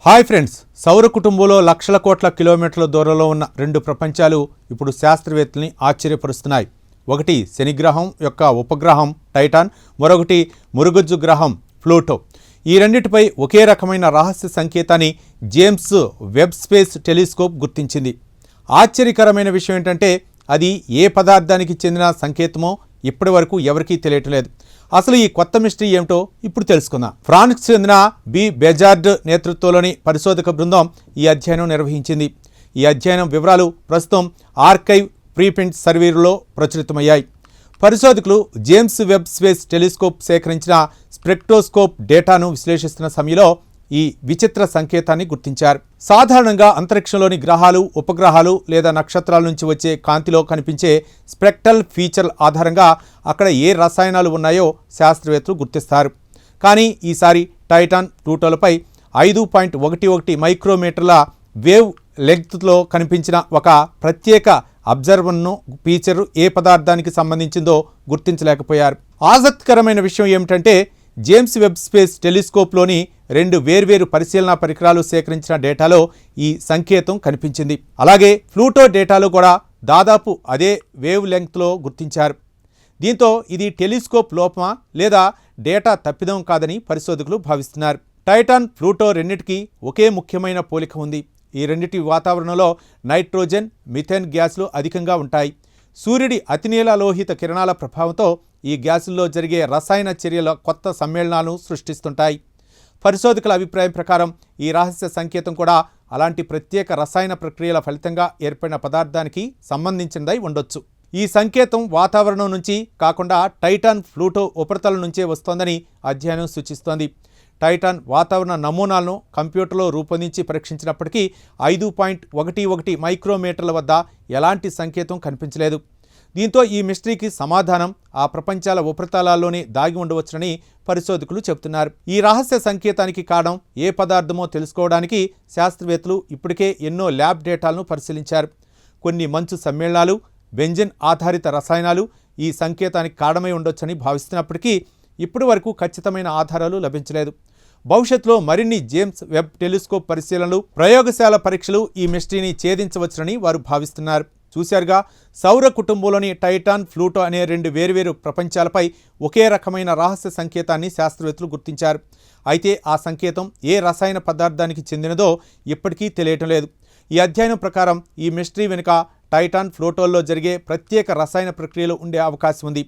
Hi friends, సౌర కుటుంబంలో లక్షల కోట్ల కిలోమీటర్ల దూరంలో ఉన్న రెండు ప్రపంచాలు ఇప్పుడు శాస్త్రవేత్తల్ని ఆశ్చర్యపరుస్తున్నాయి. ఒకటి శనిగ్రహం యొక్క ఉపగ్రహం టైటాన్, మరొకటి మురుగుజ్జు గ్రహం ప్లూటో. ఈ రెండింటిపై ఒకే రకమైన రహస్య సంకేతాన్ని జేమ్స్ వెబ్ స్పేస్ టెలిస్కోప్ గుర్తించింది. ఆశ్చర్యకరమైన విషయం ఏంటంటే అది ఏ పదార్థానికి చెందిన సంకేతమో ఇప్పటి వరకు ఎవరికీ తెలియట్లేదు. అసలు ఈ కొత్త మిస్టరీ ఏమిటో ఇప్పుడు తెలుసుకుందాం. ఫ్రాన్స్కి చెందిన బి బెజార్డ్ నేతృత్వంలోని పరిశోధక బృందం ఈ అధ్యయనం నిర్వహించింది. ఈ అధ్యయనం వివరాలు ప్రస్తుతం ఆర్కైవ్ ప్రీప్రింట్ సర్వేలో ప్రచురితమయ్యాయి. పరిశోధకులు జేమ్స్ వెబ్ స్పేస్ టెలిస్కోప్ సేకరించిన స్పెక్ట్రోస్కోప్ డేటాను విశ్లేషిస్తున్న సమయంలో ఈ విచిత్ర సంకేతాన్ని గుర్తించారు. సాధారణంగా అంతరిక్షంలోని గ్రహాలు, ఉపగ్రహాలు లేదా నక్షత్రాల నుంచి వచ్చే కాంతిలో కనిపించే స్పెక్ట్రల్ ఫీచర్ ఆధారంగా అక్కడ ఏ రసాయనాలు ఉన్నాయో శాస్త్రవేత్తలు గుర్తిస్తారు. కానీ ఈసారి టైటాన్, ప్లూటోలపై 5.11 మైక్రోమీటర్ల వేవ్ లెంగ్త్లో కనిపించిన ఒక ప్రత్యేక అబ్జర్వర్ను ఫీచర్ ఏ పదార్థానికి సంబంధించిందో గుర్తించలేకపోయారు. ఆసక్తికరమైన విషయం ఏమిటంటే జేమ్స్ వెబ్ స్పేస్ టెలిస్కోప్లోని రెండు వేర్వేరు పరిశీలనా పరికరాలు సేకరించిన డేటాలో ఈ సంకేతం కనిపించింది. అలాగే ప్లూటో డేటాలో కూడా దాదాపు అదే వేవ్ లెంగ్త్లో గుర్తించారు. దీంతో ఇది టెలిస్కోప్ లోపమా లేదా డేటా తప్పిదం కాదని పరిశోధకులు భావిస్తున్నారు. టైటాన్, ప్లూటో రెండింటికి ఒకే ముఖ్యమైన పోలిక ఉంది. ఈ రెండింటి వాతావరణంలో నైట్రోజన్, మిథేన్ గ్యాస్లు అధికంగా ఉంటాయి. సూర్యుడి అతినీల లోహిత కిరణాల ప్రభావంతో ఈ గ్యాసుల్లో జరిగే రసాయన చర్యల కొత్త సమ్మేళనాలను సృష్టిస్తుంటాయి. పరిశోధకుల అభిప్రాయం ప్రకారం ఈ రహస్య సంకేతం కూడా అలాంటి ప్రత్యేక రసాయన ప్రక్రియల ఫలితంగా ఏర్పడిన పదార్థానికి సంబంధించినదై ఉండొచ్చు. ఈ సంకేతం వాతావరణం నుంచి కాకుండా టైటాన్, ప్లూటో ఉపరితలం నుంచే వస్తోందని అధ్యయనం సూచిస్తోంది. టైటాన్ వాతావరణ నమూనాలను కంప్యూటర్లో రూపొందించి పరీక్షించినప్పటికీ 5.11 మైక్రోమీటర్ల వద్ద ఎలాంటి సంకేతం కనిపించలేదు. దీంతో ఈ మిస్టరీకి సమాధానం ఆ ప్రపంచాల ఉపరితలాల్లోనే దాగి ఉండవచ్చునని పరిశోధకులు చెబుతున్నారు. ఈ రహస్య సంకేతానికి కారణం ఏ పదార్థమో తెలుసుకోవడానికి శాస్త్రవేత్తలు ఇప్పటికే ఎన్నో ల్యాబ్ డేటాలను పరిశీలించారు. కొన్ని మంచు సమ్మేళనాలు, బెంజిన్ ఆధారిత రసాయనాలు ఈ సంకేతానికి కారణమై ఉండొచ్చని భావిస్తున్నప్పటికీ ఇప్పటి వరకు ఖచ్చితమైన ఆధారాలు లభించలేదు. భవిష్యత్తులో మరిన్ని జేమ్స్ వెబ్ టెలిస్కోప్ పరిశీలనలు, ప్రయోగశాల పరీక్షలు ఈ మిస్టరీని ఛేదించవచ్చునని వారు భావిస్తున్నారు. చూశారుగా, సౌర కుటుంబంలోని టైటాన్, ప్లూటో అనే రెండు వేర్వేరు ప్రపంచాలపై ఒకే రకమైన రహస్య సంకేతాన్ని శాస్త్రవేత్తలు గుర్తించారు. అయితే ఆ సంకేతం ఏ రసాయన పదార్థానికి చెందినదో ఇప్పటికీ తెలియటం లేదు. ఈ అధ్యయనం ప్రకారం ఈ మిస్టరీ వెనుక టైటాన్, ప్లూటోల్లో జరిగే ప్రత్యేక రసాయన ప్రక్రియలు ఉండే అవకాశం ఉంది.